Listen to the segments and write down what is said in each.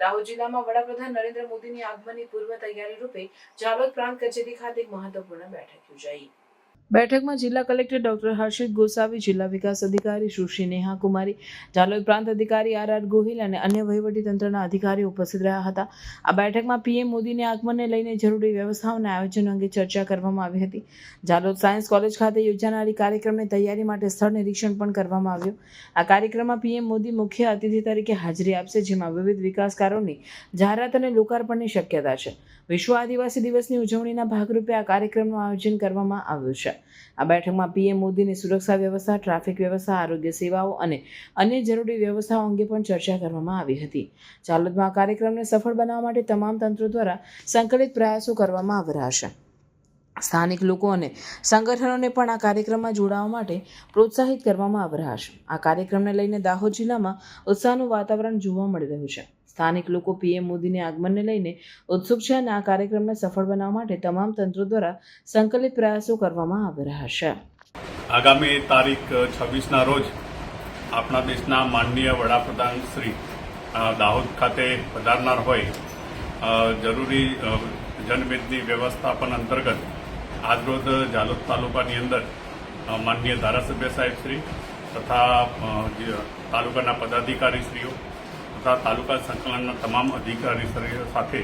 દાહોદ જિલ્લામાં વડાપ્રધાન નરેન્દ્ર મોદીની આગમનની પૂર્વ તૈયારી રૂપે જાલોદ પ્રાંત કચેરી ખાતે એક મહત્વપૂર્ણ બેઠક યોજાઈ। બેઠકમાં જિલ્લા કલેક્ટર ડોક્ટર હર્ષિત ગોસાવી, જિલ્લા વિકાસ અધિકારી સુશ્રી નેહા કુમારી, જાલોદ પ્રાંત અધિકારી આર ગોહિલ અને અન્ય વહીવટીતંત્રના અધિકારીઓ ઉપસ્થિત રહ્યા હતા। આ બેઠકમાં પીએમ મોદીના આગમનને લઈને જરૂરી વ્યવસ્થાઓના આયોજન અંગે ચર્ચા કરવામાં આવી હતી। જાલોદ સાયન્સ કોલેજ ખાતે યોજાનારી કાર્યક્રમની તૈયારી માટે સ્થળ નિરીક્ષણ પણ કરવામાં આવ્યું। આ કાર્યક્રમમાં પીએમ મોદી મુખ્ય અતિથિ તરીકે હાજરી આપશે, જેમાં વિવિધ વિકાસ કાર્યોની જાહેરાત અને લોકાર્પણની શક્યતા છે। વિશ્વ આદિવાસી દિવસની ઉજવણીના ભાગરૂપે આ કાર્યક્રમનું આયોજન કરવામાં આવ્યું છે। આ બેઠકમાં પીએમ મોદીની સુરક્ષા વ્યવસ્થા, ટ્રાફિક વ્યવસ્થા, આરોગ્ય સેવાઓ અને અન્ય જરૂરી વ્યવસ્થાઓ અંગે પણ ચર્ચા કરવામાં આવી હતી। જાલોદમાં આ કાર્યક્રમને સફળ બનાવવા માટે તમામ તંત્રો દ્વારા સંકલિત પ્રયાસો કરવામાં આવી રહ્યા છે। સ્થાનિક લોકો અને સંગઠનોને પણ આ કાર્યક્રમમાં જોડાવા માટે પ્રોત્સાહિત કરવામાં આવી રહ્યા છે। આ કાર્યક્રમને લઈને દાહોદ જિલ્લામાં ઉત્સાહનું વાતાવરણ જોવા મળી રહ્યું છે। સ્થાનિક લોકો પીએમ મોદીના આગમનને લઈને ઉત્સુક છે અને આ કાર્યક્રમને સફળ બનાવવા માટે તમામ તંત્રો દ્વારા સંકલિત પ્રયાસો કરવામાં આવી રહ્યા છે। આગામી તારીખ 26ના રોજ આપણા દેશના માનનીય વડાપ્રધાન શ્રી દાહોદ ખાતે પધારનાર હોય જરૂરી જનમેદની વ્યવસ્થાપન અંતર્ગત આજરોજ જાલોદ તાલુકાની અંદર માનનીય ધારાસભ્ય સાહેબ શ્રી તથા તાલુકાના પદાધિકારીશ્રીઓ તથા તાલુકા સંકલનના તમામ અધિકારીશ્રીઓ સાથે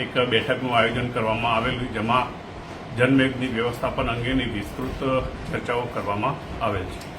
એક બેઠકનું આયોજન કરવામાં આવેલું, જેમાં જનમેદની વ્યવસ્થાપન અંગેની વિસ્તૃત ચર્ચાઓ કરવામાં આવેલ છે।